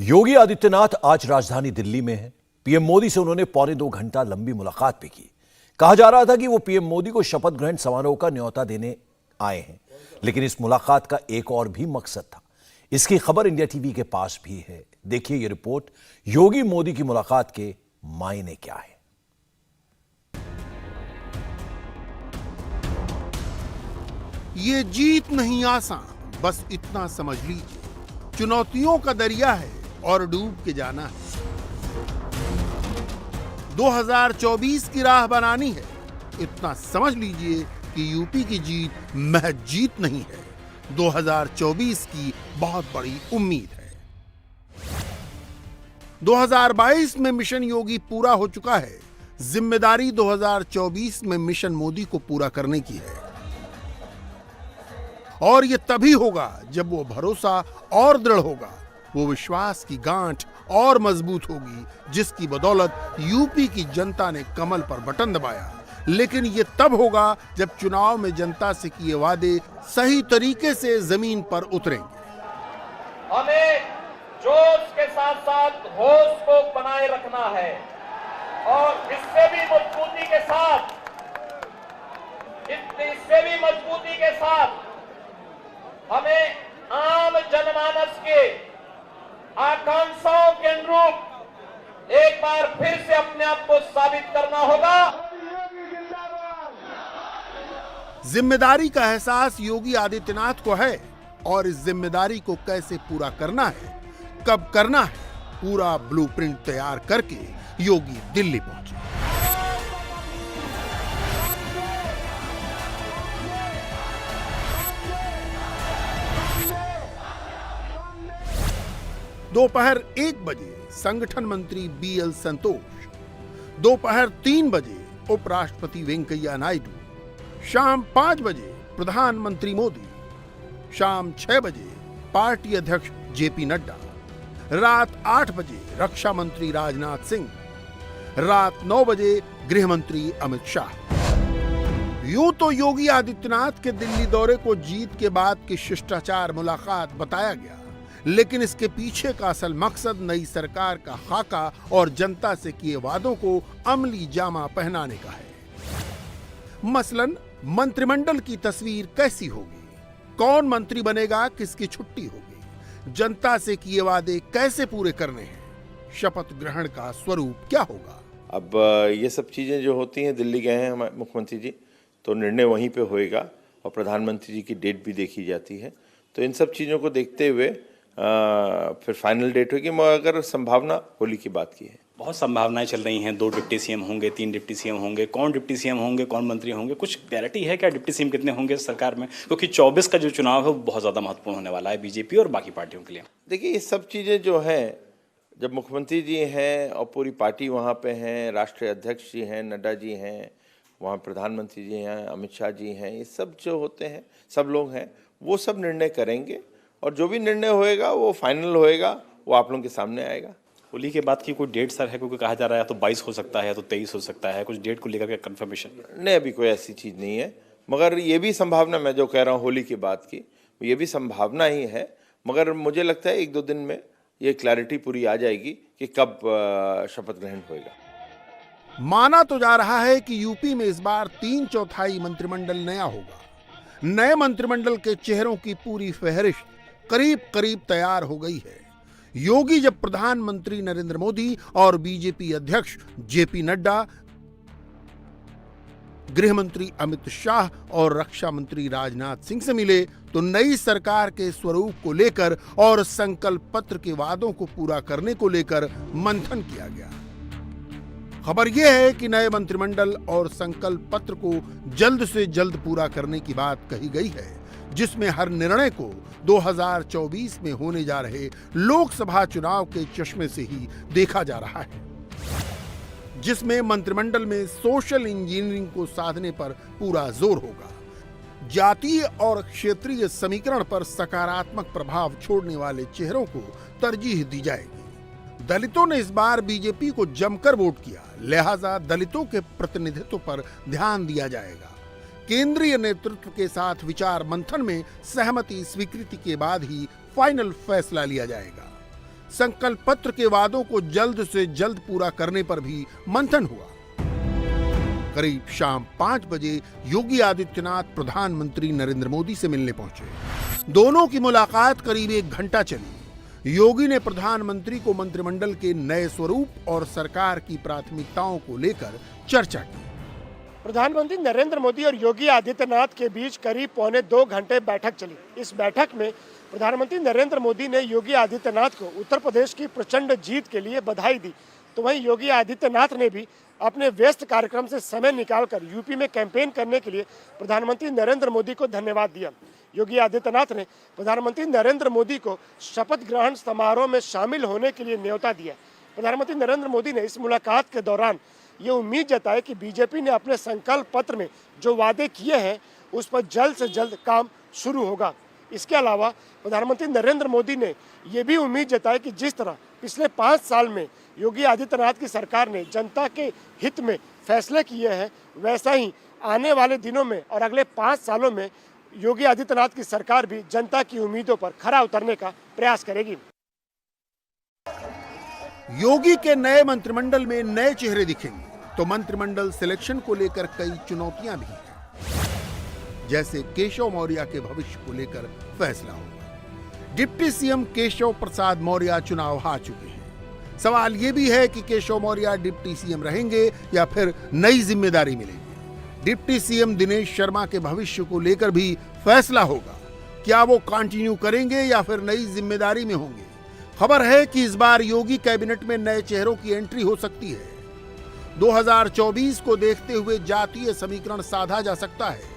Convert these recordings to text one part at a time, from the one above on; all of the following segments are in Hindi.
योगी आदित्यनाथ आज राजधानी दिल्ली में हैं। पीएम मोदी से उन्होंने पौने 2 घंटा लंबी मुलाकात भी की। कहा जा रहा था कि वो पीएम मोदी को शपथ ग्रहण समारोह का न्योता देने आए हैं, लेकिन इस मुलाकात का एक और भी मकसद था। इसकी खबर इंडिया टीवी के पास भी है। देखिए ये रिपोर्ट, योगी मोदी की मुलाकात के मायने क्या है। ये जीत नहीं आसान, बस इतना समझ लीजिए, चुनौतियों का दरिया है और डूब के जाना है। 2024 की राह बनानी है, इतना समझ लीजिए कि यूपी की जीत महज जीत नहीं है, 2024 की बहुत बड़ी उम्मीद है। 2022 में मिशन योगी पूरा हो चुका है, जिम्मेदारी 2024 में मिशन मोदी को पूरा करने की है। और ये तभी होगा जब वो भरोसा और दृढ़ होगा, वो विश्वास की गांठ और मजबूत होगी, जिसकी बदौलत यूपी की जनता ने कमल पर बटन दबाया। लेकिन ये तब होगा जब चुनाव में जनता से किए वादे सही तरीके से जमीन पर उतरेंगे। हमें जोश के साथ साथ होश को बनाए रखना है और इससे भी मजबूती के साथ हमें आम जनमानस के आकांक्षाओं के अनुरूप एक बार फिर से अपने आप को साबित करना होगा। जिम्मेदारी का एहसास योगी आदित्यनाथ को है और इस जिम्मेदारी को कैसे पूरा करना है, कब करना है, पूरा ब्लूप्रिंट तैयार करके योगी दिल्ली पहुंचे। दोपहर 1 बजे संगठन मंत्री बीएल संतोष, दोपहर 3 बजे उपराष्ट्रपति वेंकैया नायडू, शाम 5 बजे प्रधानमंत्री मोदी, शाम 6 बजे पार्टी अध्यक्ष जेपी नड्डा, रात 8 बजे रक्षा मंत्री राजनाथ सिंह, रात 9 बजे गृह मंत्री अमित शाह। यूं तो योगी आदित्यनाथ के दिल्ली दौरे को जीत के बाद की शिष्टाचार मुलाकात बताया गया, लेकिन इसके पीछे का असल मकसद नई सरकार का खाका और जनता से किए वादों को अमली जामा पहनाने का है। मसलन मंत्रिमंडल की तस्वीर कैसी होगी, कौन मंत्री बनेगा, किसकी छुट्टी होगी, जनता से किए वादे कैसे पूरे करने हैं, शपथ ग्रहण का स्वरूप क्या होगा। अब ये सब चीजें जो होती हैं, दिल्ली गए हैं हमारे मुख्यमंत्री जी, तो निर्णय वहीं पे होएगा और प्रधानमंत्री जी की डेट भी देखी जाती है। तो इन सब चीजों को देखते हुए फिर फाइनल डेट होगी। मगर संभावना होली की बात की है, बहुत संभावनाएं चल रही हैं। 2 डिप्टी सीएम होंगे, 3 डिप्टी सीएम होंगे, कौन डिप्टी सीएम होंगे, कौन मंत्री होंगे, कुछ क्लैरिटी है क्या डिप्टी सीएम कितने होंगे सरकार में? क्योंकि 24 का जो चुनाव है वो बहुत ज़्यादा महत्वपूर्ण होने वाला है बीजेपी और बाकी पार्टियों के लिए। देखिए ये सब चीज़ें जो हैं, जब मुख्यमंत्री जी हैं और पूरी पार्टी वहाँ पे हैं, राष्ट्रीय अध्यक्ष जी हैं, नड्डा जी हैं, वहाँ प्रधानमंत्री जी हैं, अमित शाह जी हैं, ये सब जो होते हैं, सब लोग हैं, वो सब निर्णय करेंगे और जो भी निर्णय होएगा वो फाइनल होएगा, वो आप लोगों के सामने आएगा। होली के बाद की कोई डेट सर है? क्योंकि कहा जा रहा है या तो 22 हो सकता है या तो 23 हो सकता है, कुछ डेट को लेकर के कंफर्मेशन? नहीं, अभी कोई ऐसी चीज़ नहीं है, मगर ये भी संभावना, मैं जो कह रहा हूँ होली की बात की, ये भी संभावना ही है। मगर मुझे लगता है 1-2 दिन में ये क्लैरिटी पूरी आ जाएगी कि कब शपथ ग्रहण होएगा। माना तो जा रहा है कि यूपी में इस बार 3/4 मंत्रिमंडल नया होगा। नए मंत्रिमंडल के चेहरों की पूरी फहरिस्त करीब करीब तैयार हो गई है। योगी जब प्रधानमंत्री नरेंद्र मोदी और बीजेपी अध्यक्ष जेपी नड्डा, गृह मंत्री अमित शाह और रक्षा मंत्री राजनाथ सिंह से मिले, तो नई सरकार के स्वरूप को लेकर और संकल्प पत्र के वादों को पूरा करने को लेकर मंथन किया गया। खबर यह है कि नए मंत्रिमंडल और संकल्प पत्र को जल्द से जल्द पूरा करने की बात कही गई है, जिसमें हर निर्णय को 2024 में होने जा रहे लोकसभा चुनाव के चश्मे से ही देखा जा रहा है, जिसमें मंत्रिमंडल में सोशल इंजीनियरिंग को साधने पर पूरा जोर होगा। जातीय और क्षेत्रीय समीकरण पर सकारात्मक प्रभाव छोड़ने वाले चेहरों को तरजीह दी जाएगी। दलितों ने इस बार बीजेपी को जमकर वोट किया, लिहाजा दलितों के प्रतिनिधित्व पर ध्यान दिया जाएगा। केंद्रीय नेतृत्व के साथ विचार मंथन में सहमति स्वीकृति के बाद ही फाइनल फैसला लिया जाएगा। संकल्प पत्र के वादों को जल्द से जल्द पूरा करने पर भी मंथन हुआ। करीब शाम 5 बजे योगी आदित्यनाथ प्रधानमंत्री नरेंद्र मोदी से मिलने पहुंचे। दोनों की मुलाकात करीब 1 घंटा चली। योगी ने प्रधानमंत्री को मंत्रिमंडल के नए स्वरूप और सरकार की प्राथमिकताओं को लेकर चर्चा की। प्रधानमंत्री नरेंद्र मोदी और योगी आदित्यनाथ के बीच करीब 1.25 घंटे बैठक चली। इस बैठक में प्रधानमंत्री नरेंद्र मोदी ने योगी आदित्यनाथ को उत्तर प्रदेश की प्रचंड जीत के लिए बधाई दी, तो वहीं योगी आदित्यनाथ ने भी अपने व्यस्त कार्यक्रम से समय निकालकर यूपी में कैंपेन करने के लिए प्रधानमंत्री नरेंद्र मोदी को धन्यवाद दिया। योगी आदित्यनाथ ने प्रधानमंत्री नरेंद्र मोदी को शपथ ग्रहण समारोह में शामिल होने के लिए न्योता दिया। प्रधानमंत्री नरेंद्र मोदी ने इस मुलाकात के दौरान ये उम्मीद जताई कि बीजेपी ने अपने संकल्प पत्र में जो वादे किए हैं उस पर जल्द से जल्द काम शुरू होगा। इसके अलावा प्रधानमंत्री नरेंद्र मोदी ने ये भी उम्मीद जताई कि जिस तरह पिछले 5 साल में योगी आदित्यनाथ की सरकार ने जनता के हित में फैसले किए हैं, वैसा ही आने वाले दिनों में और अगले 5 सालों में योगी आदित्यनाथ की सरकार भी जनता की उम्मीदों पर खरा उतरने का प्रयास करेगी। योगी के नए मंत्रिमंडल में नए चेहरे दिखेंगे, तो मंत्रिमंडल सिलेक्शन को लेकर कई चुनौतियां भी हैं। जैसे केशव मौर्य के भविष्य को लेकर फैसला होगा। डिप्टी सीएम केशव प्रसाद मौर्य चुनाव हार चुके हैं। सवाल यह भी है कि केशव मौर्य डिप्टी सीएम रहेंगे या फिर नई जिम्मेदारी मिलेगी। डिप्टी सीएम दिनेश शर्मा के भविष्य को लेकर भी फैसला होगा। क्या वो कंटिन्यू करेंगे या फिर नई जिम्मेदारी में होंगे? खबर है कि इस बार योगी कैबिनेट में नए चेहरों की एंट्री हो सकती है। 2024 को देखते हुए जातीय समीकरण साधा जा सकता है।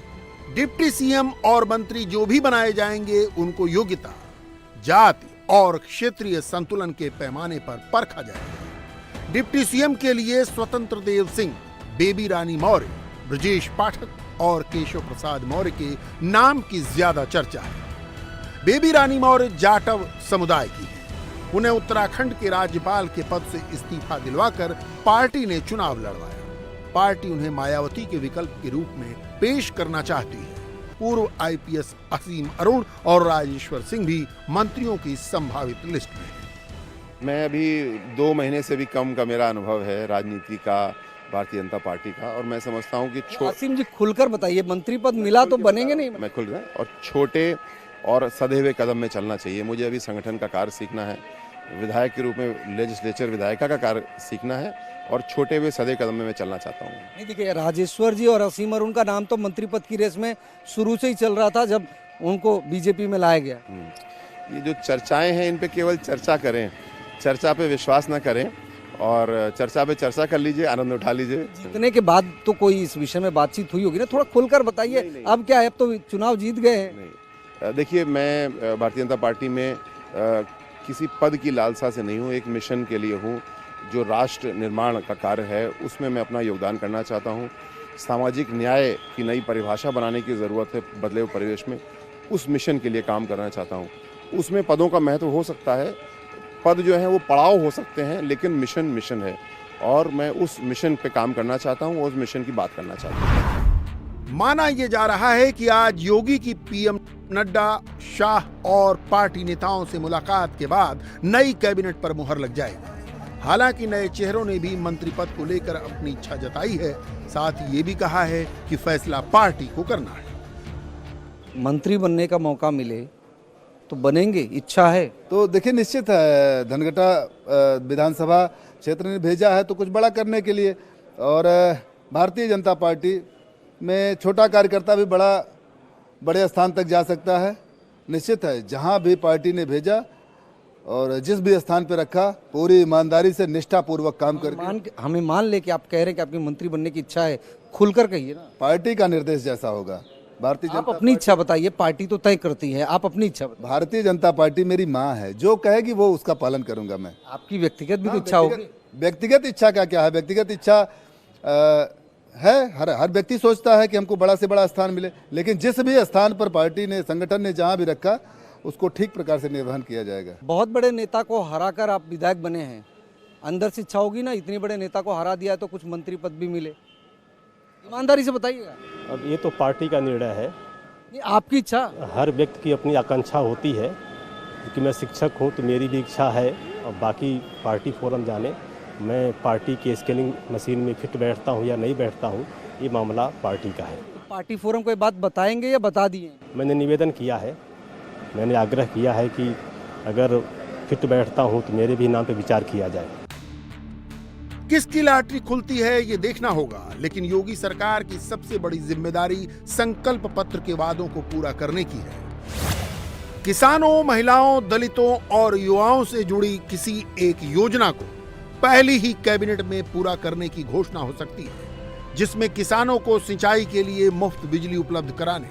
डिप्टी सीएम और मंत्री जो भी बनाए जाएंगे उनको योग्यता, जाति और क्षेत्रीय संतुलन के पैमाने पर परखा जाएगा। डिप्टी सीएम के लिए स्वतंत्र देव सिंह, बेबी रानी मौर्य, ब्रजेश पाठक और केशव प्रसाद मौर्य के नाम की ज्यादा चर्चा है। बेबी रानी मौर्य जाटव समुदाय की है। उन्हें उत्तराखंड के राज्यपाल के पद से इस्तीफा दिलवाकर पार्टी ने चुनाव लड़वाया। पार्टी उन्हें मायावती के विकल्प के रूप में पेश करना चाहती है। पूर्व आईपीएस असीम अरुण और राजेश्वर सिंह भी मंत्रियों की संभावित लिस्ट में हैं। मैं अभी 2 महीने से भी कम का मेरा अनुभव है राजनीति का, भारतीय जनता पार्टी का, और मैं समझता हूँ कि असीम जी खुलकर बताइए, मंत्री पद मिला तो बनेंगे नहीं? मैं खुल रहा और छोटे और सधे हुए कदम में चलना चाहिए। मुझे अभी संगठन का कार्य सीखना है, विधायक के रूप में लेजिस्लेचर विधायिका का कार्य सीखना है और छोटे हुए सधे कदम में मैं चलना चाहता हूँ। नहीं देखिए, राजेश्वर जी और असीम अरुण का नाम तो मंत्री पद की रेस में शुरू से ही चल रहा था जब उनको बीजेपी में लाया गया। ये जो चर्चाएं हैं इन पे केवल चर्चा करें, चर्चा पे विश्वास न करें और चर्चा पे चर्चा कर लीजिए, आनंद उठा लीजिए। जीतने के बाद तो कोई इस विषय में बातचीत हुई होगी ना, थोड़ा खुलकर बताइए। अब क्या है, अब तो चुनाव जीत गए हैं। देखिए, मैं भारतीय जनता पार्टी में किसी पद की लालसा से नहीं हूँ, एक मिशन के लिए हूँ। जो राष्ट्र निर्माण का कार्य है उसमें मैं अपना योगदान करना चाहता हूँ। सामाजिक न्याय की नई परिभाषा बनाने की ज़रूरत है बदले हुए परिवेश में, उस मिशन के लिए काम करना चाहता हूँ। उसमें पदों का महत्व हो सकता है, पद जो है वो पड़ाव हो सकते हैं, लेकिन मिशन मिशन है और मैं उस मिशन पे काम करना चाहता हूँ, उस मिशन की बात करना चाहता हूँ। माना यह जा रहा है कि आज योगी की पीएम नड्डा, शाह और पार्टी नेताओं से मुलाकात के बाद नई कैबिनेट पर मुहर लग जाएगी। हालांकि नए चेहरों ने भी मंत्री पद को लेकर अपनी इच्छा जताई है, साथ ही ये भी कहा है कि फैसला पार्टी को करना है। मंत्री बनने का मौका मिले तो बनेंगे, इच्छा है तो देखिए निश्चित है। धनघटा विधानसभा क्षेत्र ने भेजा है तो कुछ बड़ा करने के लिए, और भारतीय जनता पार्टी में छोटा कार्यकर्ता भी बड़े स्थान तक जा सकता है। निश्चित है, जहां भी पार्टी ने भेजा और जिस भी स्थान पर रखा, पूरी ईमानदारी से निष्ठापूर्वक काम करके हमें मान ले कि आप कह रहे हैं कि आपकी मंत्री बनने की इच्छा है, खुलकर कहिए ना। पार्टी का निर्देश जैसा होगा। भारतीय आप अपनी इच्छा बताइए, पार्टी तो तय करती है, आप अपनी इच्छा बताइए। भारतीय जनता पार्टी मेरी माँ है, जो कहेगी वो उसका पालन करूंगा मैं। आपकी व्यक्तिगत भी तो इच्छा होगी। व्यक्तिगत इच्छा का क्या है? व्यक्तिगत इच्छा है, हर व्यक्ति सोचता है कि हमको बड़ा से बड़ा स्थान मिले, लेकिन जिस भी स्थान पर पार्टी ने, संगठन ने जहां भी रखा उसको ठीक प्रकार से निर्वहन किया जाएगा। बहुत बड़े नेता को हराकर आप विधायक बने हैं, अंदर से इच्छा होगी ना, इतने बड़े नेता को हरा दिया तो कुछ मंत्री पद भी मिले। ईमानदारी से बताइएगा। अब ये तो पार्टी का निर्णय है, ये आपकी इच्छा। हर व्यक्ति की अपनी आकांक्षा होती है कि मैं शिक्षक हूँ तो मेरी भी इच्छा है और बाकी पार्टी फोरम जाने। मैं पार्टी के स्कैनिंग मशीन में फिट बैठता हूँ या नहीं बैठता हूँ, ये मामला पार्टी का है। पार्टी फोरम को ये बात बताएंगे या बता दिए? मैंने निवेदन किया है, मैंने आग्रह किया है कि अगर फिट बैठता हूँ तो मेरे भी नाम पे विचार किया जाए। किसकी लॉटरी खुलती है ये देखना होगा, लेकिन योगी सरकार की सबसे बड़ी जिम्मेदारी संकल्प पत्र के वादों को पूरा करने की है। किसानों, महिलाओं, दलितों और युवाओं से जुड़ी किसी एक योजना को पहली ही कैबिनेट में पूरा करने की घोषणा हो सकती है, जिसमें किसानों को सिंचाई के लिए मुफ्त बिजली उपलब्ध कराने,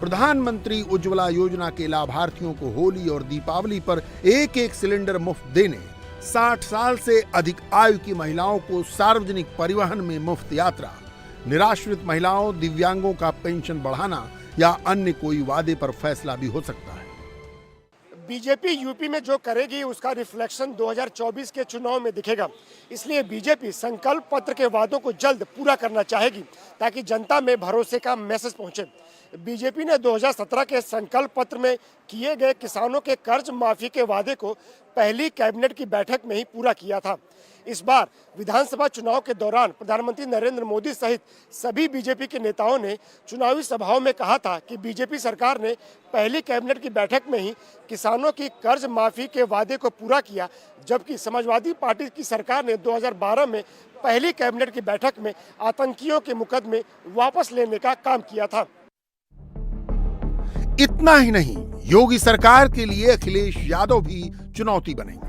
प्रधानमंत्री उज्ज्वला योजना के लाभार्थियों को होली और दीपावली पर एक एक सिलेंडर मुफ्त देने, 60 साल से अधिक आयु की महिलाओं को सार्वजनिक परिवहन में मुफ्त यात्रा, निराश्रित महिलाओं, दिव्यांगों का पेंशन बढ़ाना या अन्य कोई वादे पर फैसला भी हो सकता है। बीजेपी यूपी में जो करेगी उसका रिफ्लेक्शन 2024 के चुनाव में दिखेगा। इसलिए बीजेपी संकल्प पत्र के वादों को जल्द पूरा करना चाहेगी ताकि जनता में भरोसे का मैसेज पहुंचे। बीजेपी ने 2017 के संकल्प पत्र में किए गए किसानों के कर्ज माफी के वादे को पहली कैबिनेट की बैठक में ही पूरा किया था। इस बार विधानसभा चुनाव के दौरान प्रधानमंत्री नरेंद्र मोदी सहित सभी बीजेपी के नेताओं ने चुनावी सभाओं में कहा था कि बीजेपी सरकार ने पहली कैबिनेट की बैठक में ही किसानों की कर्ज माफी के वादे को पूरा किया, जबकि समाजवादी पार्टी की सरकार ने 2012 में पहली कैबिनेट की बैठक में आतंकियों के मुकदमे वापस लेने का काम किया था। इतना ही नहीं, योगी सरकार के लिए अखिलेश यादव भी चुनौती बनेंगे।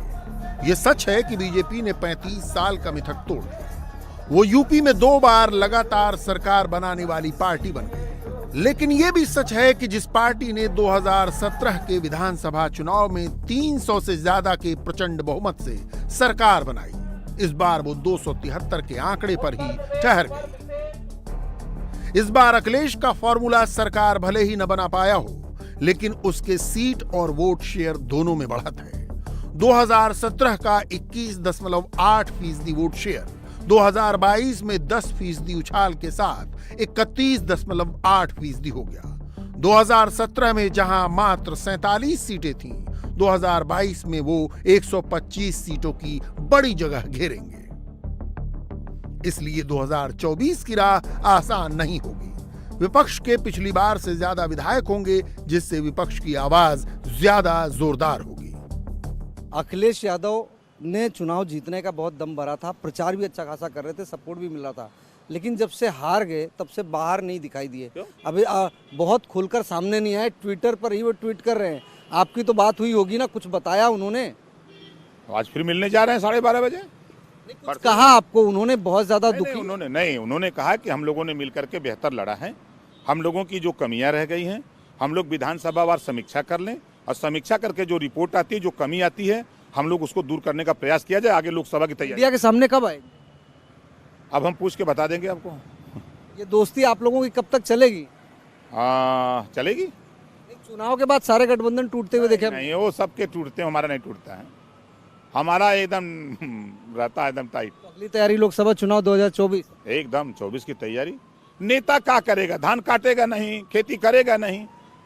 ये सच है कि बीजेपी ने 35 साल का मिथक तोड़ दिया। वो यूपी में 2 बार लगातार सरकार बनाने वाली पार्टी बन गई। लेकिन ये भी सच है कि जिस पार्टी ने 2017 के विधानसभा चुनाव में 300 से ज्यादा के प्रचंड बहुमत से सरकार बनाई, इस बार वो 273 के आंकड़े पर ही ठहर गई। इस बार अखिलेश का फॉर्मूला सरकार भले ही न बना पाया हो, लेकिन उसके सीट और वोट शेयर दोनों में बढ़त है। 2017 का 21.8% वोट शेयर 2022 में 10% उछाल के साथ 31.8% हो गया। 2017 में जहां मात्र 47 सीटें थीं, 2022 में वो 125 सीटों की बड़ी जगह घेरेंगे। इसलिए 2024 की राह आसान नहीं होगी। विपक्ष के पिछली बार से ज्यादा विधायक होंगे, जिससे विपक्ष की आवाज ज्यादा जोरदार होगी। अखिलेश यादव ने चुनाव जीतने का बहुत दम भरा था, प्रचार भी अच्छा खासा कर रहे थे, सपोर्ट भी मिल रहा था, लेकिन जब से हार गए तब से बाहर नहीं दिखाई दिए। अभी बहुत खुलकर सामने नहीं आए, ट्विटर पर ही वो ट्वीट कर रहे हैं। आपकी तो बात हुई होगी ना, कुछ बताया उन्होंने? आज फिर मिलने जा रहे हैं 12:30 बजे। कुछ कहा आपको उन्होंने? बहुत ज्यादा दुखी उन्होंने कहा कि हम लोगों ने मिलकर के बेहतर लड़ा है, हम लोगों की जो कमियां रह गई हैं हम लोग विधानसभा वार समीक्षा कर लें, और समीक्षा करके जो रिपोर्ट आती है, जो कमी आती है, हम लोग उसको दूर करने का प्रयास किया जाए। आगे लोकसभा की तैयारी इंडिया के सामने कब आएगी? अब हम पूछ के बता देंगे आपको। ये दोस्ती आप लोगों की कब तक चलेगी? चलेगी। चुनाव के बाद सारे गठबंधन टूटते हुए देखे? नहीं, वो सबके टूटते हैं, हमारा नहीं टूटता है। हमारा एकदम रहता है एकदम टाइट। अगली तैयारी लोकसभा चुनाव 2024 एकदम 24 की तैयारी। नेता क्या करेगा? धान काटेगा नहीं, खेती करेगा नहीं,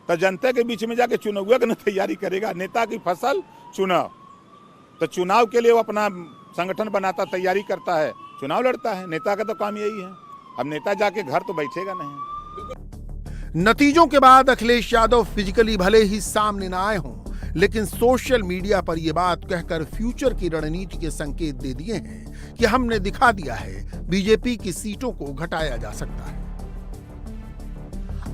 तो जनता के बीच में जाके चुनाव की तैयारी करेगा। नेता की फसल चुनाव, तो चुनाव के लिए वो अपना संगठन बनाता, तैयारी करता है, चुनाव लड़ता है। नेता का तो काम यही है। अब नेता जाके घर तो बैठेगा नहीं। नतीजों के बाद अखिलेश यादव फिजिकली भले ही सामने न आए हों, लेकिन सोशल मीडिया पर यह बात कहकर फ्यूचर की रणनीति के संकेत दे दिए हैं कि हमने दिखा दिया है बीजेपी की सीटों को घटाया जा सकता है।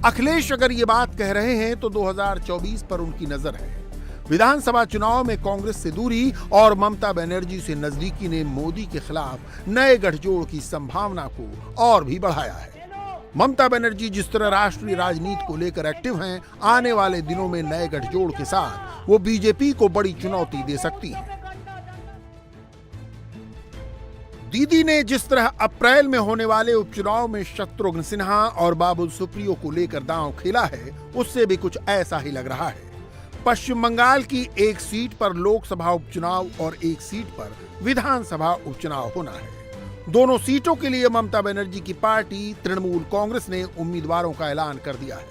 अखिलेश अगर ये बात कह रहे हैं तो 2024 पर उनकी नजर है। विधानसभा चुनाव में कांग्रेस से दूरी और ममता बनर्जी से नजदीकी ने मोदी के खिलाफ नए गठजोड़ की संभावना को और भी बढ़ाया है। ममता बनर्जी जिस तरह राष्ट्रीय राजनीति को लेकर एक्टिव हैं, आने वाले दिनों में नए गठजोड़ के साथ वो बीजेपी को बड़ी चुनौती दे सकती हैं। दीदी ने जिस तरह अप्रैल में होने वाले उपचुनाव में शत्रुघ्न सिन्हा और बाबुल सुप्रियो को लेकर दांव खेला है, उससे भी कुछ ऐसा ही लग रहा है। पश्चिम बंगाल की एक सीट पर लोकसभा उपचुनाव और एक सीट पर विधानसभा उपचुनाव होना है। दोनों सीटों के लिए ममता बनर्जी की पार्टी तृणमूल कांग्रेस ने उम्मीदवारों का ऐलान कर दिया है।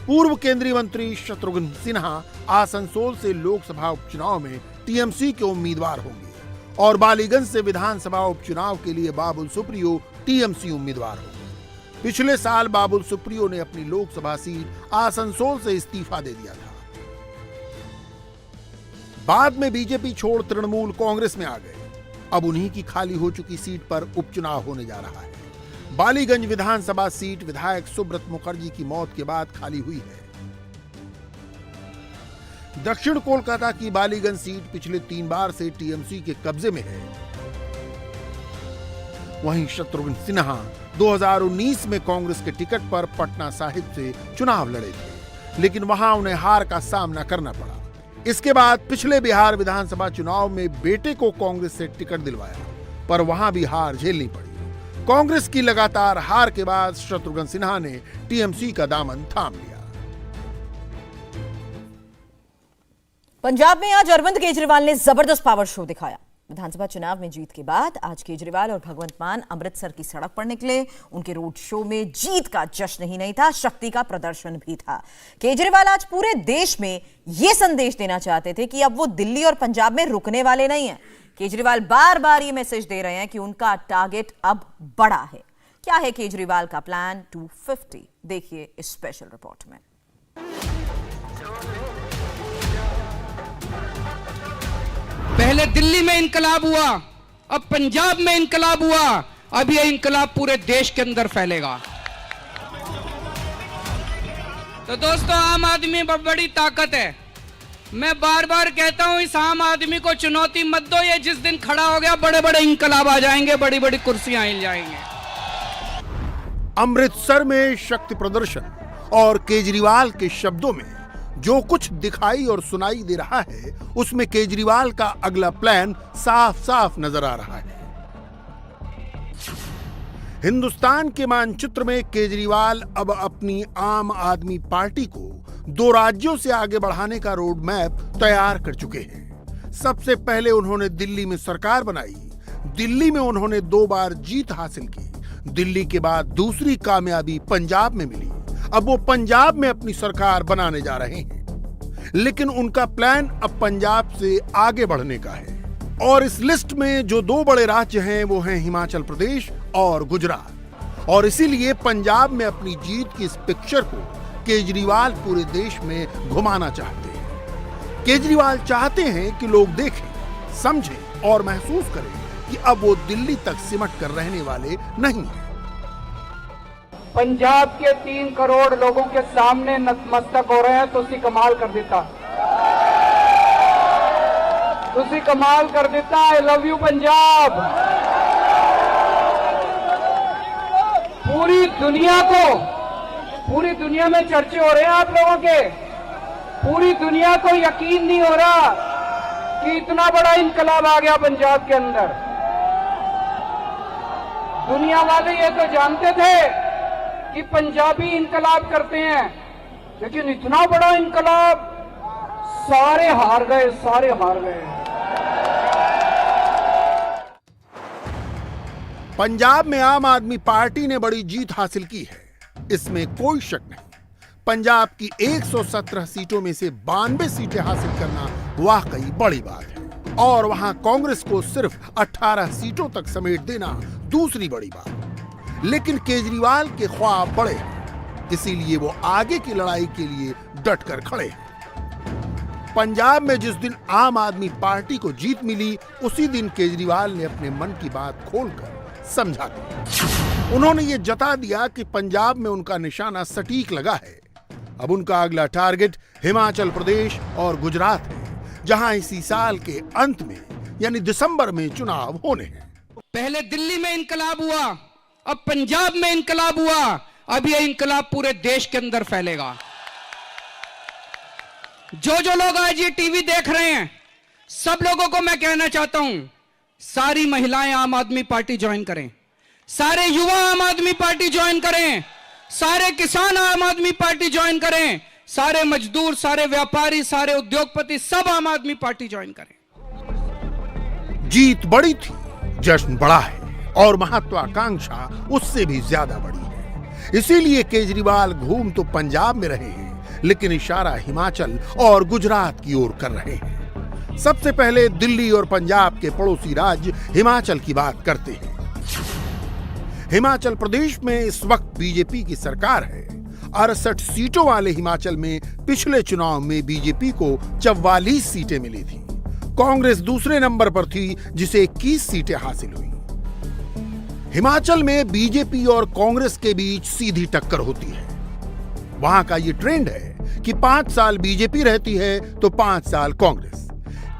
पूर्व केंद्रीय मंत्री शत्रुघ्न सिन्हा आसनसोल से लोकसभा उपचुनाव में टीएमसी के उम्मीदवार होंगे और बालीगंज से विधानसभा उपचुनाव के लिए बाबुल सुप्रियो टीएमसी उम्मीदवार होंगे। पिछले साल बाबुल सुप्रियो ने अपनी लोकसभा सीट आसनसोल से इस्तीफा दे दिया था। बाद में बीजेपी छोड़ तृणमूल कांग्रेस में आ गए। अब उन्हीं की खाली हो चुकी सीट पर उपचुनाव होने जा रहा है। बालीगंज विधानसभा सीट विधायक सुब्रत मुखर्जी की मौत के बाद खाली हुई है। दक्षिण कोलकाता की बालीगंज सीट पिछले 3 बार से टीएमसी के कब्जे में है। वहीं शत्रुघ्न सिन्हा 2019 में कांग्रेस के टिकट पर पटना साहिब से चुनाव लड़े थे, लेकिन वहां उन्हें हार का सामना करना पड़ा। इसके बाद पिछले बिहार विधानसभा चुनाव में बेटे को कांग्रेस से टिकट दिलवाया, पर वहां भी हार झेलनी पड़ी। कांग्रेस की लगातार हार के बाद शत्रुघ्न सिन्हा ने टीएमसी का दामन थाम लिया। पंजाब में आज अरविंद केजरीवाल ने जबरदस्त पावर शो दिखाया। विधानसभा चुनाव में जीत के बाद आज केजरीवाल और भगवंत मान अमृतसर की सड़क पर निकले। उनके रोड शो में जीत का जश्न ही नहीं था, शक्ति का प्रदर्शन भी था। केजरीवाल आज पूरे देश में यह संदेश देना चाहते थे कि अब वो दिल्ली और पंजाब में रुकने वाले नहीं हैं। केजरीवाल बार बार ये मैसेज दे रहे हैं कि उनका टारगेट अब बड़ा है। क्या है केजरीवाल का प्लान 250? देखिए इस स्पेशल रिपोर्ट में। पहले दिल्ली में इंकलाब हुआ, अब पंजाब में इंकलाब हुआ, अब यह इंकलाब पूरे देश के अंदर फैलेगा। तो दोस्तों, आम आदमी बड़ी ताकत है। मैं बार बार कहता हूं, इस आम आदमी को चुनौती मत दो। ये जिस दिन खड़ा हो गया, बड़े बड़े इंकलाब आ जाएंगे, बड़ी बड़ी कुर्सियां हिल जाएंगे। अमृतसर में शक्ति प्रदर्शन और केजरीवाल के शब्दों में जो कुछ दिखाई और सुनाई दे रहा है, उसमें केजरीवाल का अगला प्लान साफ साफ नजर आ रहा है। हिंदुस्तान के मानचित्र में केजरीवाल अब अपनी आम आदमी पार्टी को 2 राज्यों से आगे बढ़ाने का रोड मैप तैयार कर चुके हैं। सबसे पहले उन्होंने दिल्ली में सरकार बनाई। दिल्ली में उन्होंने 2 बार जीत हासिल की। दिल्ली के बाद दूसरी कामयाबी पंजाब में मिली। अब वो पंजाब में अपनी सरकार बनाने जा रहे हैं, लेकिन उनका प्लान अब पंजाब से आगे बढ़ने का है। और इस लिस्ट में जो 2 बड़े राज्य हैं, वो हैं हिमाचल प्रदेश और गुजरात। और इसीलिए पंजाब में अपनी जीत की इस पिक्चर को केजरीवाल पूरे देश में घुमाना चाहते हैं। केजरीवाल चाहते हैं कि लोग देखें, समझें और महसूस करें कि अब वो दिल्ली तक सिमट कर रहने वाले नहीं हैं। पंजाब के 3 करोड़ लोगों के सामने नतमस्तक हो रहे हैं। तुसी कमाल कर देता, तुसी कमाल कर देता। I love you Punjab. पूरी दुनिया में चर्चे हो रहे हैं आप लोगों के। पूरी दुनिया को यकीन नहीं हो रहा कि इतना बड़ा इंकलाब आ गया पंजाब के अंदर। दुनिया वाले ये तो जानते थे कि पंजाबी इंकलाब करते हैं, लेकिन इतना बड़ा इंकलाब, सारे हार गए। पंजाब में आम आदमी पार्टी ने बड़ी जीत हासिल की है, इसमें कोई शक नहीं। पंजाब की 117 सीटों में से 92 सीटें हासिल करना वाकई बड़ी बात है, और वहां कांग्रेस को सिर्फ 18 सीटों तक समेट देना दूसरी बड़ी बात। लेकिन केजरीवाल के ख्वाब बड़े हैं, इसीलिए वो आगे की लड़ाई के लिए डट कर खड़े हैं। पंजाब में जिस दिन आम आदमी पार्टी को जीत मिली, उसी दिन केजरीवाल ने अपने मन की बात खोलकर समझा दी। उन्होंने ये जता दिया कि पंजाब में उनका निशाना सटीक लगा है। अब उनका अगला टारगेट हिमाचल प्रदेश और गुजरात है, जहां इसी साल के अंत में यानी दिसंबर में चुनाव होने हैं। पहले दिल्ली में इंकलाब हुआ, अब पंजाब में इंकलाब हुआ, अब यह इंकलाब पूरे देश के अंदर फैलेगा। जो लोग आज ये टीवी देख रहे हैं, सब लोगों को मैं कहना चाहता हूं, सारी महिलाएं आम आदमी पार्टी ज्वाइन करें, सारे युवा आम आदमी पार्टी ज्वाइन करें, सारे किसान आम आदमी पार्टी ज्वाइन करें, सारे मजदूर, सारे व्यापारी, सारे उद्योगपति सब आम आदमी पार्टी ज्वाइन करें। जीत बड़ी थी, जश्न बड़ा है, और महत्वाकांक्षा उससे भी ज्यादा बड़ी है। इसीलिए केजरीवाल घूम तो पंजाब में रहे हैं, लेकिन इशारा हिमाचल और गुजरात की ओर कर रहे हैं। सबसे पहले दिल्ली और पंजाब के पड़ोसी राज्य हिमाचल की बात करते हैं। हिमाचल प्रदेश में इस वक्त बीजेपी की सरकार है। 68 सीटों वाले हिमाचल में पिछले चुनाव में बीजेपी को 44 सीटें मिली थी। कांग्रेस दूसरे नंबर पर थी, जिसे 21 सीटें हासिल हुई। हिमाचल में बीजेपी और कांग्रेस के बीच सीधी टक्कर होती है। वहां का ये ट्रेंड है कि 5 साल बीजेपी रहती है तो 5 साल कांग्रेस।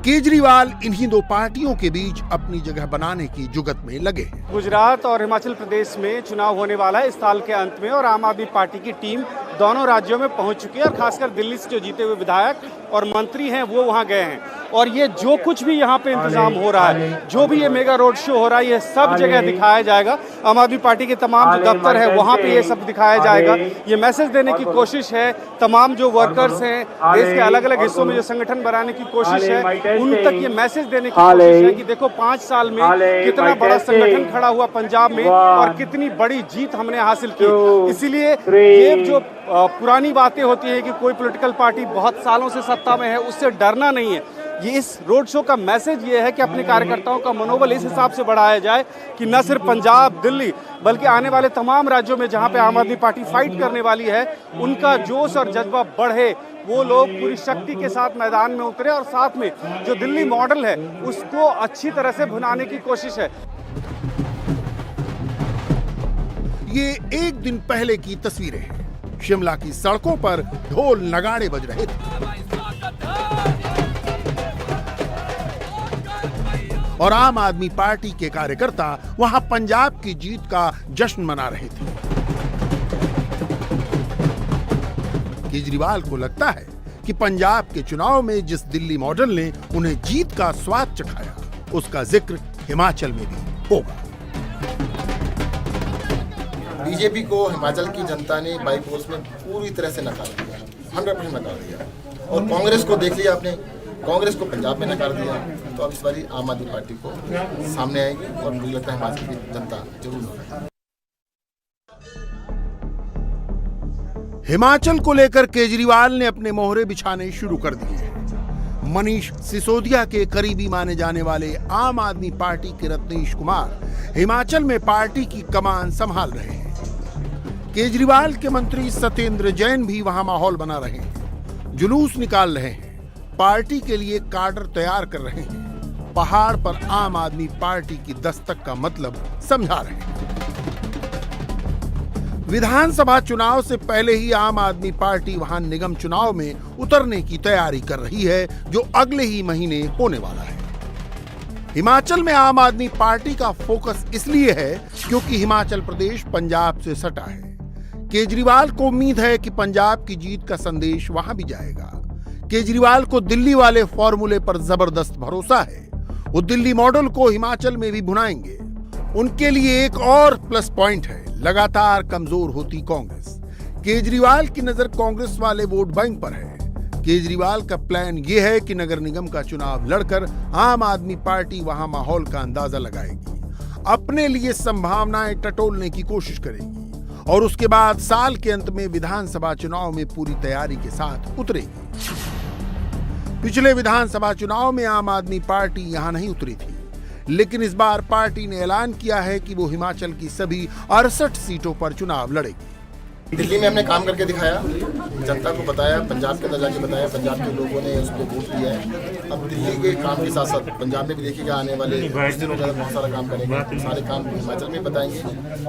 केजरीवाल इन्हीं दो पार्टियों के बीच अपनी जगह बनाने की जुगत में लगे हैं। गुजरात और हिमाचल प्रदेश में चुनाव होने वाला है इस साल के अंत में, और आम आदमी पार्टी की टीम दोनों राज्यों में पहुंच चुकी है, और खासकर दिल्ली से जो जीते हुए विधायक और मंत्री हैं वो वहां गए हैं। और ये जो कुछ भी यहाँ पे इंतजाम हो रहा है, जो भी ये मेगा रोड शो हो रहा है, ये सब जगह दिखाया जाएगा। आम आदमी पार्टी के तमाम जो दफ्तर है वहाँ पे ये सब दिखाया जाएगा। ये मैसेज देने की कोशिश है, तमाम जो वर्कर्स हैं देश के अलग अलग हिस्सों में जो संगठन बनाने की कोशिश है, उन तक ये मैसेज देने की कोशिश है कि देखो 5 साल में कितना बड़ा संगठन खड़ा हुआ पंजाब में और कितनी बड़ी जीत हमने हासिल की। इसीलिए ये जो पुरानी बातें होती है कि कोई पॉलिटिकल पार्टी बहुत सालों से सत्ता में है, उससे डरना नहीं है। ये इस रोड शो का मैसेज ये है कि अपने कार्यकर्ताओं का मनोबल इस हिसाब से बढ़ाया जाए कि न सिर्फ पंजाब, दिल्ली, बल्कि आने वाले तमाम राज्यों में जहां पे आम आदमी पार्टी फाइट करने वाली है, उनका जोश और जज्बा बढ़े। वो लोग पूरी शक्ति के साथ मैदान में उतरे और साथ में जो दिल्ली मॉडल है उसको अच्छी तरह से भुनाने की कोशिश है। ये एक दिन पहले की तस्वीरें हैं। शिमला की सड़कों पर ढोल नगाड़े बज रहे थे और आम आदमी पार्टी के कार्यकर्ता वहां पंजाब की जीत का जश्न मना रहे थे। केजरीवाल को लगता है कि पंजाब के चुनाव में जिस दिल्ली मॉडल ने उन्हें जीत का स्वाद चखाया, उसका जिक्र हिमाचल में भी होगा। बीजेपी को हिमाचल की जनता ने बाई फोर्स में पूरी तरह से नकार दिया, 100% नकार दिया। और कांग्रेस को देख लिया आपने, कांग्रेस को पंजाब में नकार दिया, तो अब इस बारी आम आदमी पार्टी को सामने आएगी और मुझे लगता है हिमाचल की जनता जरूर होगी। हिमाचल को लेकर केजरीवाल ने अपने मोहरे बिछाने शुरू कर दिए हैं। मनीष सिसोदिया के करीबी माने जाने वाले आम आदमी पार्टी के रत्नेश कुमार हिमाचल में पार्टी की कमान संभाल रहे हैं। केजरीवाल के मंत्री सत्येंद्र जैन भी वहां माहौल बना रहे हैं, जुलूस निकाल रहे हैं, पार्टी के लिए काडर तैयार कर रहे हैं, पहाड़ पर आम आदमी पार्टी की दस्तक का मतलब समझा रहे हैं। विधानसभा चुनाव से पहले ही आम आदमी पार्टी वहां निगम चुनाव में उतरने की तैयारी कर रही है, जो अगले ही महीने होने वाला है। हिमाचल में आम आदमी पार्टी का फोकस इसलिए है क्योंकि हिमाचल प्रदेश पंजाब से सटा है। केजरीवाल को उम्मीद है कि पंजाब की जीत का संदेश वहां भी जाएगा। केजरीवाल को दिल्ली वाले फॉर्मूले पर जबरदस्त भरोसा है। वो दिल्ली मॉडल को हिमाचल में भी भुनाएंगे। उनके लिए एक और प्लस पॉइंट है, लगातार कमजोर होती कांग्रेस। केजरीवाल की नजर कांग्रेस वाले वोट बैंक पर है। केजरीवाल का प्लान यह है कि नगर निगम का चुनाव लड़कर आम आदमी पार्टी वहां माहौल का अंदाजा लगाएगी, अपने लिए संभावनाएं टटोलने की कोशिश करेगी और उसके बाद साल के अंत में विधानसभा चुनाव में पूरी तैयारी के साथ उतरेगी। पिछले विधानसभा चुनाव में आम आदमी पार्टी यहां नहीं उतरी थी, लेकिन इस बार पार्टी ने ऐलान किया है कि वो हिमाचल की सभी 68 सीटों पर चुनाव लड़ेगी। दिल्ली में हमने काम करके दिखाया, जनता को बताया, पंजाब के अंदर जाके बताया, पंजाब के लोगों ने उस पर वोट दिया है। अब दिल्ली के काम के साथ साथ पंजाब में भी देखिएगा, आने वाले 10 दिनों के अंदर बहुत सारा काम करेंगे। सारे काम हिमाचल में बताएंगे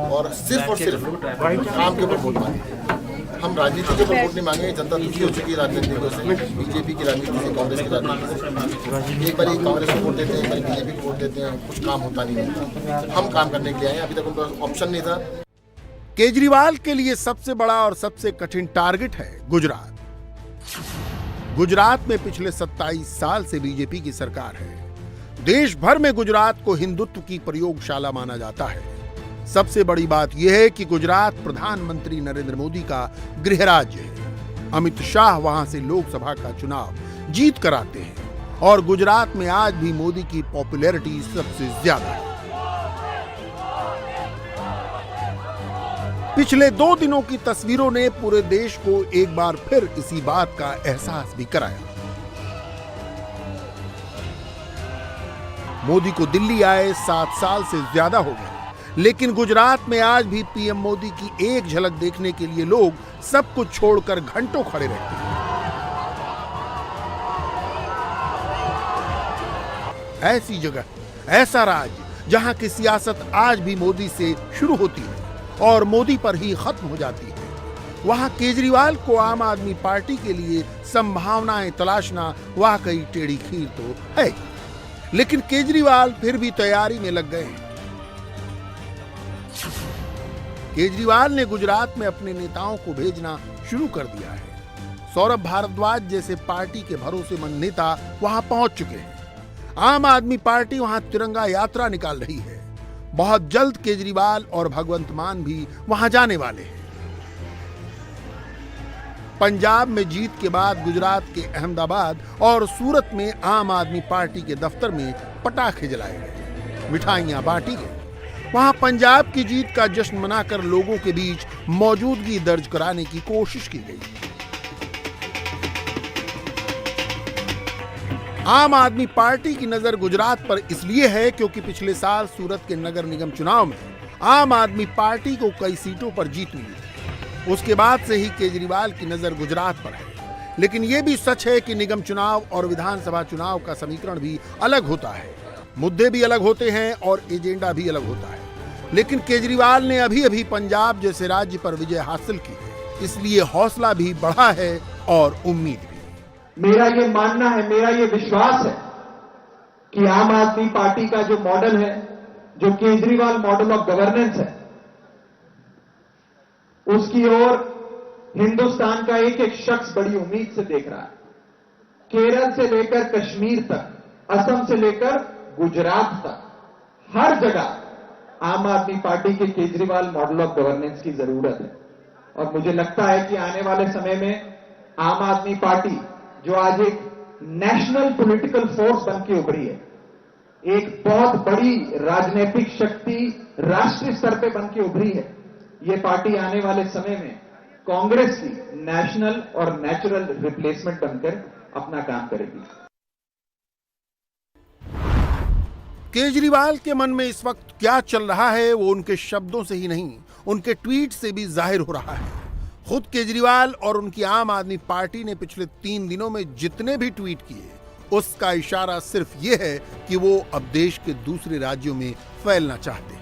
और सिर्फ काम के ऊपर वोट मांगेंगे। हम राजनीति के ऊपर वोट नहीं मांगेंगे। जनता दुखी हो चुकी है राजनीतिकों से, बीजेपी की राजनीति से, कांग्रेस की राजनीति से। एक बार कांग्रेस को वोट देते हैं, एक बार बीजेपी को वोट देते हैं, कुछ काम होता नहीं है। हम काम करने के लिए आए हैं, अभी तक उनका ऑप्शन नहीं था। केजरीवाल के लिए सबसे बड़ा और सबसे कठिन टारगेट है गुजरात। गुजरात में पिछले 27 साल से बीजेपी की सरकार है। देश भर में गुजरात को हिंदुत्व की प्रयोगशाला माना जाता है। सबसे बड़ी बात यह है कि गुजरात प्रधानमंत्री नरेंद्र मोदी का गृह राज्य है। अमित शाह वहां से लोकसभा का चुनाव जीत कर आते हैं और गुजरात में आज भी मोदी की पॉपुलैरिटी सबसे ज्यादा है। पिछले 2 दिनों की तस्वीरों ने पूरे देश को एक बार फिर इसी बात का एहसास भी कराया। मोदी को दिल्ली आए 7 साल से ज्यादा हो गए, लेकिन गुजरात में आज भी पीएम मोदी की एक झलक देखने के लिए लोग सब कुछ छोड़कर घंटों खड़े रहते हैं। ऐसी जगह, ऐसा राज्य जहां की सियासत आज भी मोदी से शुरू होती है और मोदी पर ही खत्म हो जाती है, वहां केजरीवाल को आम आदमी पार्टी के लिए संभावनाएं तलाशना वाकई टेढ़ी खीर तो है। लेकिन केजरीवाल फिर भी तैयारी में लग गए हैं। केजरीवाल ने गुजरात में अपने नेताओं को भेजना शुरू कर दिया है। सौरभ भारद्वाज जैसे पार्टी के भरोसेमंद नेता वहां पहुंच चुके हैं। आम आदमी पार्टी वहां तिरंगा यात्रा निकाल रही है। बहुत जल्द केजरीवाल और भगवंत मान भी वहां जाने वाले हैं। पंजाब में जीत के बाद गुजरात के अहमदाबाद और सूरत में आम आदमी पार्टी के दफ्तर में पटाखे जलाए गए, मिठाइयां बांटी गई। वहां पंजाब की जीत का जश्न मनाकर लोगों के बीच मौजूदगी दर्ज कराने की कोशिश की गई। आम आदमी पार्टी की नजर गुजरात पर इसलिए है क्योंकि पिछले साल सूरत के नगर निगम चुनाव में आम आदमी पार्टी को कई सीटों पर जीत मिली। उसके बाद से ही केजरीवाल की नजर गुजरात पर है। लेकिन यह भी सच है कि निगम चुनाव और विधानसभा चुनाव का समीकरण भी अलग होता है, मुद्दे भी अलग होते हैं और एजेंडा भी अलग होता है। लेकिन केजरीवाल ने अभी अभी पंजाब जैसे राज्य पर विजय हासिल की है, इसलिए हौसला भी बढ़ा है और उम्मीद भी। मेरा ये मानना है, मेरा ये विश्वास है कि आम आदमी पार्टी का जो मॉडल है, जो केजरीवाल मॉडल ऑफ गवर्नेंस है, उसकी ओर हिंदुस्तान का एक एक शख्स बड़ी उम्मीद से देख रहा है। केरल से लेकर कश्मीर तक, असम से लेकर गुजरात तक, हर जगह आम आदमी पार्टी के केजरीवाल मॉडल ऑफ गवर्नेंस की जरूरत है। और मुझे लगता है कि आने वाले समय में आम आदमी पार्टी जो आज एक नेशनल पॉलिटिकल फोर्स बन के उभरी है, एक बहुत बड़ी राजनीतिक शक्ति राष्ट्रीय स्तर पे बन के उभरी है, ये पार्टी आने वाले समय में कांग्रेस की नेशनल और नेचुरल रिप्लेसमेंट बनकर अपना काम करेगी। केजरीवाल के मन में इस वक्त क्या चल रहा है वो उनके शब्दों से ही नहीं, उनके ट्वीट से भी जाहिर हो रहा है। खुद केजरीवाल और उनकी आम आदमी पार्टी ने पिछले 3 दिनों में जितने भी ट्वीट किए, उसका इशारा सिर्फ ये है कि वो अब देश के दूसरे राज्यों में फैलना चाहते हैं।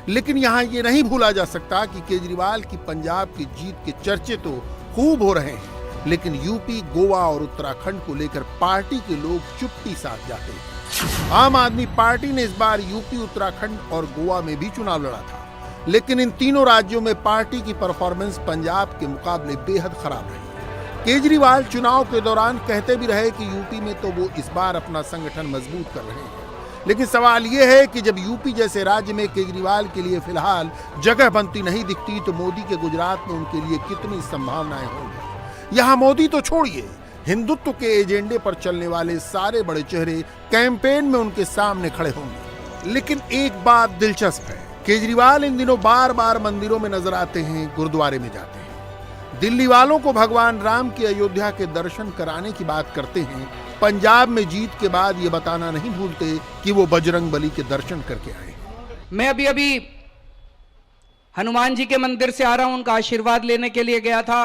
लेकिन यहां ये नहीं भूला जा सकता कि केजरीवाल की पंजाब की जीत के चर्चे तो खूब हो रहे हैं, लेकिन यूपी, गोवा और उत्तराखंड को लेकर पार्टी के लोग चुप्पी साध जाते हैं। आम आदमी पार्टी ने इस बार यूपी, उत्तराखंड और गोवा में भी चुनाव लड़ा था, लेकिन इन तीनों राज्यों में पार्टी की परफॉर्मेंस पंजाब के मुकाबले बेहद खराब रही। केजरीवाल चुनाव के दौरान कहते भी रहे कि यूपी में तो वो इस बार अपना संगठन मजबूत कर रहे हैं, लेकिन सवाल यह है कि जब यूपी जैसे राज्य में केजरीवाल के लिए फिलहाल जगह बनती नहीं दिखती, तो मोदी के गुजरात में उनके लिए कितनी संभावनाएं होंगी। यहां मोदी तो छोड़िए, हिंदुत्व के एजेंडे पर चलने वाले सारे बड़े चेहरे कैंपेन में उनके सामने खड़े होंगे। लेकिन एक बात दिलचस्प है, केजरीवाल इन दिनों बार बार मंदिरों में नजर आते हैं, गुरुद्वारे में जाते हैं, दिल्ली वालों को भगवान राम की अयोध्या के दर्शन कराने की बात करते हैं, पंजाब में जीत के बाद ये बताना नहीं भूलते कि वो बजरंग बली के दर्शन करके आए। मैं अभी हनुमान जी के मंदिर से आ रहा हूं, उनका आशीर्वाद लेने के लिए गया था,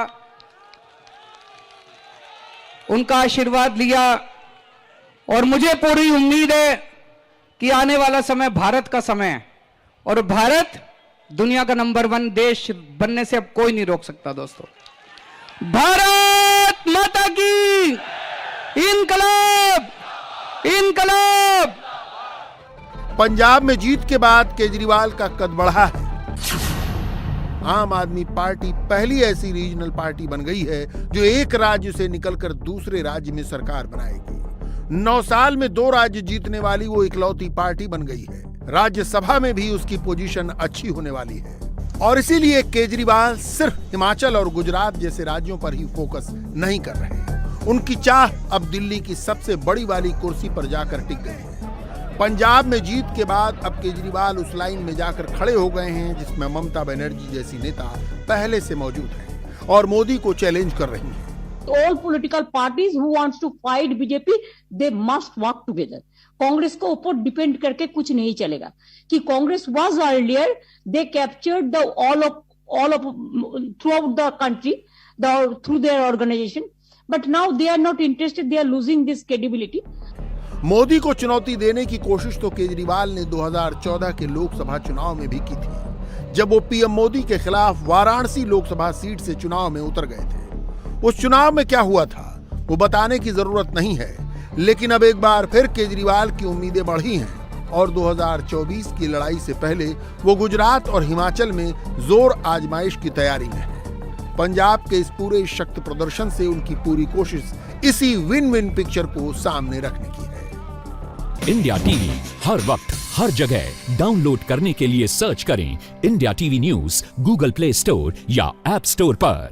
उनका आशीर्वाद लिया और मुझे पूरी उम्मीद है कि आने वाला समय भारत का समय है और भारत दुनिया का नंबर 1 देश बनने से अब कोई नहीं रोक सकता। दोस्तों, भारत माता की इनकलाब, इनकलाब। पंजाब में जीत के बाद केजरीवाल का कद बढ़ा है। आम आदमी पार्टी पहली ऐसी रीजनल पार्टी बन गई है जो एक राज्य से निकलकर दूसरे राज्य में सरकार बनाएगी। 9 साल में 2 राज्य जीतने वाली वो इकलौती पार्टी बन गई है। राज्यसभा में भी उसकी पोजीशन अच्छी होने वाली है और इसीलिए केजरीवाल सिर्फ हिमाचल और गुजरात जैसे राज्यों पर ही फोकस नहीं कर रहे हैं। उनकी चाह अब दिल्ली की सबसे बड़ी वाली कुर्सी पर जाकर टिक गई है। पंजाब में जीत के बाद अब केजरीवाल उस लाइन में जाकर खड़े हो गए हैं जिसमें ममता बनर्जी जैसी नेता पहले से मौजूद हैं और मोदी को चैलेंज कर रही हैं। All political parties who wants to fight BJP, they must work together. Congress को ऊपर डिपेंड करके कुछ नहीं चलेगा कि Congress was earlier, they captured the all of throughout the country, through their organization, but now they are not interested. They are losing this credibility. Modi को चुनौती देने की कोशिश तो केजरीवाल ने 2014 के लोकसभा चुनाव में भी की थी, जब वो पीएम मोदी के खिलाफ वाराणसी लोकसभा सीट से चुनाव में उतर गए थे। उस चुनाव में क्या हुआ था वो बताने की जरूरत नहीं है, लेकिन अब एक बार फिर केजरीवाल की उम्मीदें बढ़ी हैं और 2024 की लड़ाई से पहले वो गुजरात और हिमाचल में जोर आजमाइश की तैयारी में है। पंजाब के इस पूरे शक्ति प्रदर्शन से उनकी पूरी कोशिश इसी विन विन पिक्चर को सामने रखने की है। इंडिया टीवी हर वक्त हर जगह डाउनलोड करने के लिए सर्च करें India TV news Google play store या ऐप स्टोर पर।